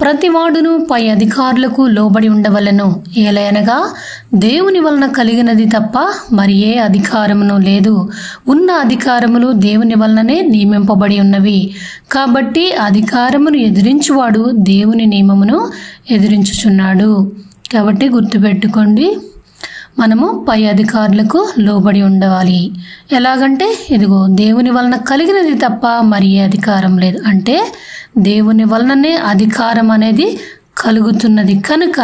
ప్రతివాడును పై అధికారులకు లోబడి ఉండవలెను. ఏలయనగా దేవుని వలన కలిగినది తప్ప మరి ఏ అధికారమును లేదు. ఉన్న అధికారములు దేవుని వలననే నియమింపబడి ఉన్నవి. కాబట్టి అధికారమును ఎదిరించువాడు దేవుని నియమమును ఎదిరించుచున్నాడు. కాబట్టి గుర్తుపెట్టుకోండి, మనము పై అధికారులకు లోబడి ఉండవాలి. ఎలాగంటే ఇదిగో దేవుని వలన కలిగినది తప్ప మరి ఏ అధికారం లేదు. అంటే దేవుని వలననే అధికారం అనేది కలుగుతున్నది కనుక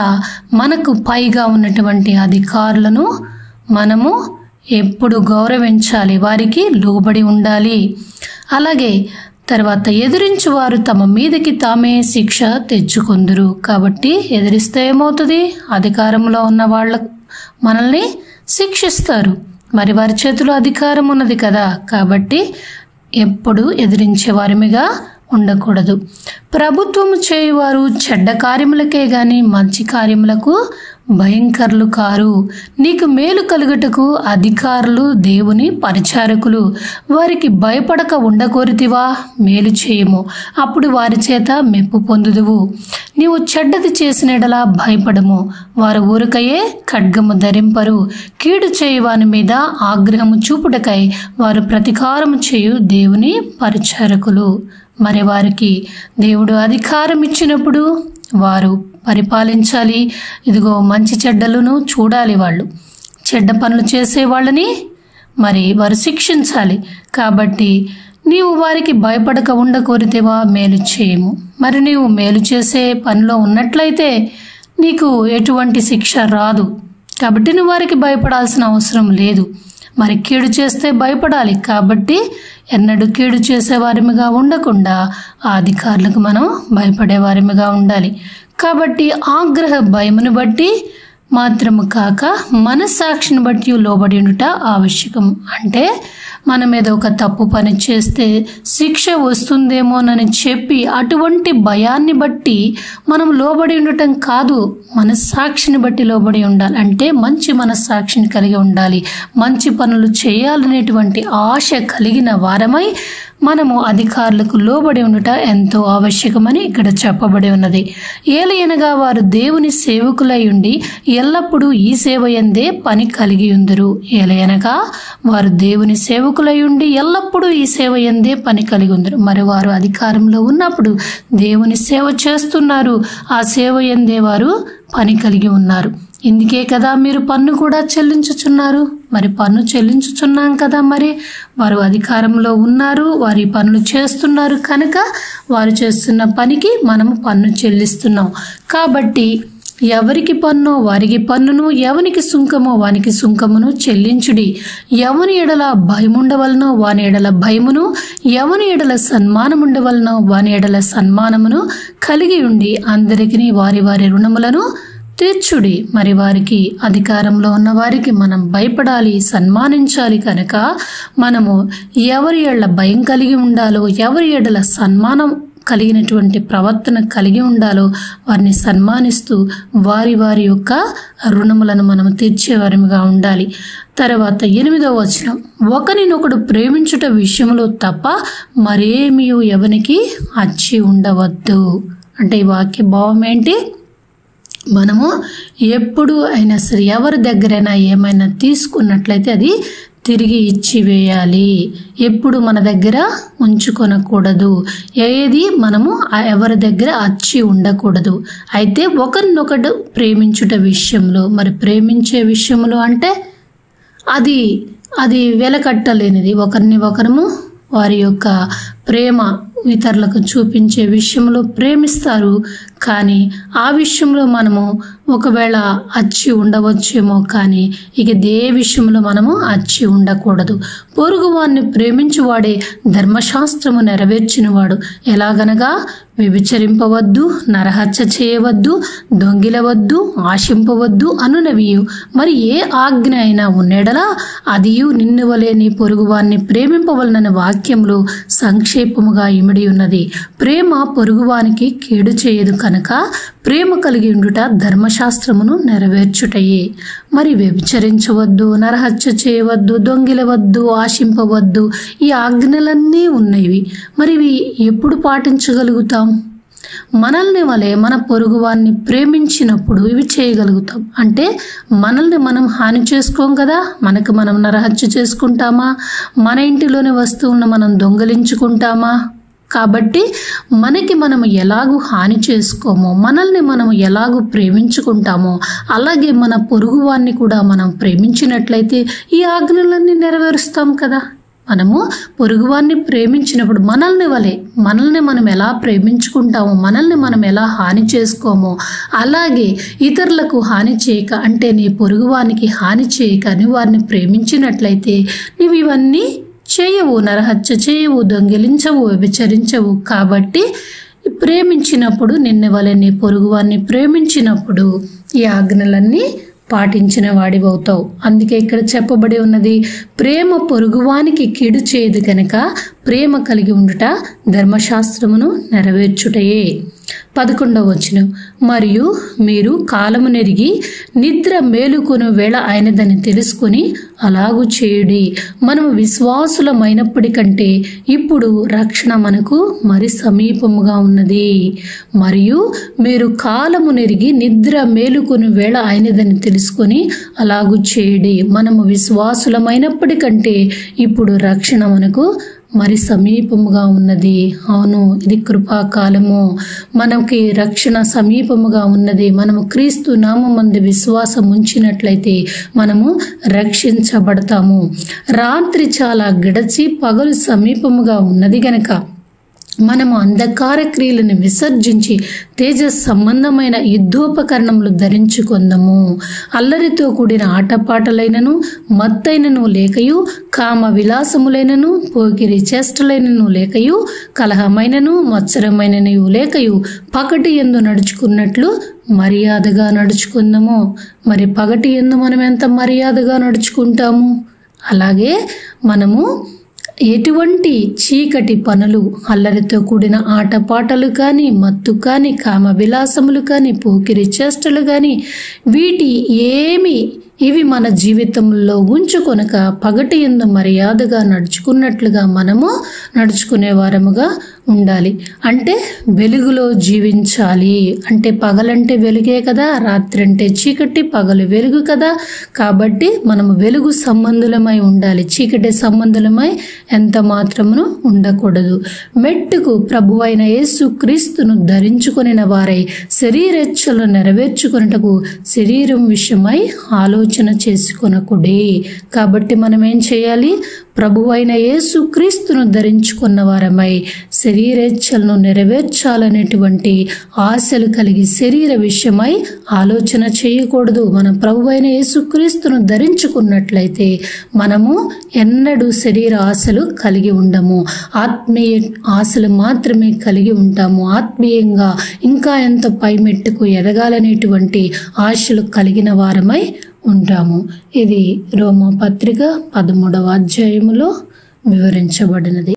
మనకు పైగా ఉన్నటువంటి అధికారులను మనము ఎప్పుడు గౌరవించాలి, వారికి లోబడి ఉండాలి. అలాగే తర్వాత ఎదిరించువారు తమ మీదకి తామే శిక్ష తెచ్చుకొందురు. కాబట్టి ఎదిరిస్తే ఏమవుతుంది? అధికారంలో ఉన్న వాళ్ళ మనల్ని శిక్షిస్తారు. మరి వారి చేతిలో అధికారం ఉన్నది కదా, కాబట్టి ఎప్పుడు ఎదిరించే వారిమిగా ఉండకూడదు. ప్రభుత్వము చేయువారు చెడ్డ కార్యములకే గాని మంచి కార్యములకు భయంకరులు కారు. నీకు మేలు కలుగుటకు అధికారులు దేవుని పరిచారకులు. వారికి భయపడక ఉండకోరితివా? మేలు చేయము, అప్పుడు వారి చేత మెప్పు పొందుదువు. నీవు చెడ్డది చేసిన ఎడలా భయపడము, వారు ఊరికయే ఖడ్గము ధరింపరు. కీడు చేయువాని మీద ఆగ్రహము చూపుటకై వారు ప్రతీకారము చేయు దేవుని పరిచారకులు. మరి వారికి దేవుడు అధికారం ఇచ్చినప్పుడు వారు పరిపాలించాలి. ఇదిగో మంచి చెడ్డలను చూడాలి. వాళ్ళు చెడ్డ పనులు చేసే వాళ్ళని మరి వారు శిక్షించాలి. కాబట్టి నీవు వారికి భయపడక ఉండకోరితేవా? మేలు చేయము. మరి నీవు మేలు చేసే పనిలో ఉన్నట్లయితే నీకు ఎటువంటి శిక్ష రాదు. కాబట్టి నువ్వు వారికి భయపడాల్సిన అవసరం లేదు. మరి కీడు చేస్తే భయపడాలి. కాబట్టి ఎన్నడూ కీడు చేసేవారిమిగా ఉండకుండా ఆ అధికారులకు మనం భయపడేవారిమిగా ఉండాలి. కాబట్టి ఆగ్రహ భయమును బట్టి మాత్రము కాక మనస్సాక్షిని బట్టి లోబడి ఉండుట ఆవశ్యకం. అంటే మనం ఏదో ఒక తప్పు పని చేస్తే శిక్ష వస్తుందేమోనని చెప్పి అటువంటి భయాన్ని బట్టి మనం లోబడి ఉండటం కాదు, మనస్సాక్షిని బట్టి లోబడి ఉండాలి. అంటే మంచి మనస్సాక్షిని కలిగి ఉండాలి. మంచి పనులు చేయాలనేటువంటి ఆశ కలిగిన వారమై మనము అధికారులకు లోబడి ఉండుట ఎంతో ఆవశ్యకమని ఇక్కడ చెప్పబడి ఉన్నది. ఏలయనగా వారు దేవుని సేవకులై ఉండి ఎల్లప్పుడూ ఈ సేవ యందే పని కలిగి ఉందరు. ఏలయనగా వారు దేవుని సేవకులై ఉండి ఎల్లప్పుడూ ఈ సేవ యందే పని కలిగి ఉందరు. మరి వారు అధికారంలో ఉన్నప్పుడు దేవుని సేవ చేస్తున్నారు. ఆ సేవ యందే వారు పని కలిగి ఉన్నారు. ఇందుకే కదా మీరు పన్ను కూడా చెల్లించుచున్నారు. మరి పన్ను చెల్లించుచున్నాం కదా, మరి వారు అధికారంలో ఉన్నారు, వారి పనులు చేస్తున్నారు కనుక వారు చేస్తున్న పనికి మనము పన్ను చెల్లిస్తున్నాం. కాబట్టి ఎవరికి పన్ను వారికి పన్నును, ఎవనికి సుంకమో వానికి సుంకమును చెల్లించుడి. ఎవని ఎడల భయముండవలనో వాని ఎడల భయమును, ఎవని ఎడల సన్మానముండవలనో వాని ఎడల సన్మానమును కలిగి ఉండి అందరికీ వారి వారి రుణములను తీర్చుడి. మరి వారికి అధికారంలో ఉన్న వారికి మనం భయపడాలి, సన్మానించాలి కనుక మనము ఎవరి ఎడల భయం కలిగి ఉండాలో, ఎవరి ఎడల సన్మానం కలిగినటువంటి ప్రవర్తన కలిగి ఉండాలో వారిని సన్మానిస్తూ వారి వారి యొక్క రుణములను మనం తీర్చేవారిగా ఉండాలి. తర్వాత 8వ వచనం, ఒకరినొకడు ప్రేమించుట విషయంలో తప్ప మరేమీ ఎవనికి అచ్చి ఉండవద్దు. అంటే ఈ వాక్య భావం ఏంటి? మనము ఎప్పుడు అయినా సరే ఎవరి దగ్గరైనా ఏమైనా తీసుకున్నట్లయితే అది తిరిగి ఇచ్చివేయాలి. ఎప్పుడు మన దగ్గర ఉంచుకొనకూడదు. ఏది మనము ఎవరి దగ్గర అచ్చి ఉండకూడదు. అయితే ఒకరినొకడు ప్రేమించుట విషయంలో, మరి ప్రేమించే విషయంలో అంటే అది వెలకట్టలేనిది. ఒకరిని ఒకరము వారి యొక్క ప్రేమ ఇతరులకు చూపించే విషయంలో ప్రేమిస్తారు. కానీ ఆ విషయంలో మనము ఒకవేళ అచ్చి ఉండవచ్చేమో, కానీ ఇక ఏ విషయంలో మనము అచ్చి ఉండకూడదు. పొరుగువాన్ని ప్రేమించువాడే ధర్మశాస్త్రము నెరవేర్చినవాడు. ఎలాగనగా వ్యభిచరింపవద్దు, నరహత్య చేయవద్దు, దొంగిలవద్దు, ఆశింపవద్దు అనునవియు మరి ఏ ఆజ్ఞ అయినా ఉన్నెడలా అదియు నిన్ను వలె నీ పొరుగువాన్ని ప్రేమింపవలనని వాక్యములు సంక్షేపముగా ఇమిడి ఉన్నది. ప్రేమ పొరుగువానికి కీడు చేయదు కనుక ప్రేమ కలిగి ఉండుట ధర్మశాస్త్రమును నెరవేర్చుటయే. మరి వ్యభిచరించవద్దు, నరహత్య చేయవద్దు, దొంగిలవద్దు, ఆశింపవద్దు, ఈ ఆజ్ఞలన్నీ ఉన్నవి. మరి ఇవి ఎప్పుడు పాటించగలుగుతాం? మనల్ని వలె మన పొరుగువాన్ని ప్రేమించినప్పుడు ఇవి చేయగలుగుతాం. అంటే మనల్ని మనం హాని చేసుకోం కదా, మనకు మనం నరహత్య చేసుకుంటామా, మన ఇంటిలోని వస్తువులను మనం దొంగలించుకుంటామా? కాబట్టి మనకి మనం ఎలాగూ హాని చేసుకోమో, మనల్ని మనం ఎలాగూ ప్రేమించుకుంటామో, అలాగే మన పొరుగువాన్ని కూడా మనం ప్రేమించినట్లయితే ఈ ఆజ్ఞలన్నీ నెరవేరుస్తాం కదా. మనము పొరుగువాన్ని ప్రేమించినప్పుడు మనల్ని మనం ఎలా ప్రేమించుకుంటామో, మనల్ని మనం ఎలా హాని చేసుకోమో, అలాగే ఇతరులకు హాని చేయక, అంటే నీ పొరుగువానికి హాని చేయక నువ్వు వారిని ప్రేమించినట్లయితే నువ్వు ఇవన్నీ చేయవు, నరహత్య చేయవు, దొంగిలించవు, వ్యభిచరించవు. కాబట్టి ప్రేమించినప్పుడు నిన్ను వలె నీ పొరుగువాన్ని ప్రేమించినప్పుడు ఈ ఆజ్ఞలన్నీ పాటించిన వాడివవుతావు. అందుకే ఇక్కడ చెప్పబడి ఉన్నది, ప్రేమ పొరుగువానికి కీడు చేయదు కనుక ప్రేమ కలిగి ఉండుట ధర్మశాస్త్రమును నెరవేర్చుటయే. 11వ వచనం, మరియు మీరు కాలము నెరిగి నిద్ర మేలుకొను వేళ అయినదని తెలుసుకుని అలాగూ చేయుడి. మనము విశ్వాసులమైనప్పటికంటే ఇప్పుడు రక్షణ మనకు మరి సమీపముగా ఉన్నది. మరియు మీరు కాలము నెరిగి నిద్ర మేలుకొను వేళ అయినదని తెలుసుకొని అలాగూ చేయుడి. మనము విశ్వాసులమైనప్పటికంటే ఇప్పుడు రక్షణ మనకు మరి సమీపముగా ఉన్నది. అవును, ఇది కృపాకాలము. మనకి రక్షణ సమీపముగా ఉన్నది. మనము క్రీస్తు నామమందు విశ్వాసం ఉంచినట్లయితే మనము రక్షించబడతాము. రాత్రి చాలా గడిచి పగలు సమీపముగా ఉన్నది గనక మనము అంధకార క్రియలను విసర్జించి తేజ సంబంధమైన యుద్ధోపకరణములు ధరించుకొందము. అల్లరితో కూడిన ఆటపాటలైనను మత్తైనను లేకయు, కామ విలాసములైనను పోకిరి చేష్టలైనను లేకయు, కలహమైనను మత్సరమైనను లేకయు పగటి యందు నడుచుకున్నట్లు మర్యాదగా నడుచుకుందాము. మరి పగటి యందు మనం ఎంత మర్యాదగా నడుచుకుంటాము? అలాగే మనము ఎటువంటి చీకటి పనులు, అల్లరితో కూడిన ఆటపాటలు కానీ, మత్తు కానీ, కామ విలాసములు కానీ, పోకిరి చేష్టలు కానీ, ఇవి మన జీవితంలో ఉంచుకొనక పగటి యందు మర్యాదగా నడుచుకున్నట్లుగా మనము నడుచుకునే వారముగా ఉండాలి. అంటే వెలుగులో జీవించాలి. అంటే పగలంటే వెలుగే కదా, రాత్రి అంటే చీకటి, పగలు వెలుగు కదా. కాబట్టి మనము వెలుగు సంబంధులమై ఉండాలి, చీకటి సంబంధులమై ఎంత మాత్రమును ఉండకూడదు. మెట్టుకు ప్రభువైన యేసు క్రీస్తును ధరించుకొనిన వారై శరీరేచ్ఛలను నెరవేర్చుకొనుటకు శరీరం విషయమై ఆలోచన చేసుకొనకుడి. కాబట్టి మనం ఏం చేయాలి? ప్రభువైన యేసు క్రీస్తును ధరించుకున్న వారమై శరీరేచ్ఛలను నెరవేర్చాలనేటువంటి ఆశలు కలిగి శరీర విషయమై ఆలోచన చేయకూడదు. మనం ప్రభువైన యేసు క్రీస్తును ధరించుకున్నట్లయితే మనము ఎన్నడూ శరీర ఆశలు కలిగి ఉండము, ఆత్మీయ ఆశలు మాత్రమే కలిగి ఉంటాము. ఆత్మీయంగా ఇంకా ఎంత పైమెట్టుకు ఎదగాలనేటువంటి ఆశలు కలిగిన వారమై ఉంటాము. ఇది రోమా పత్రిక 13వ అధ్యాయములో వివరించబడినది.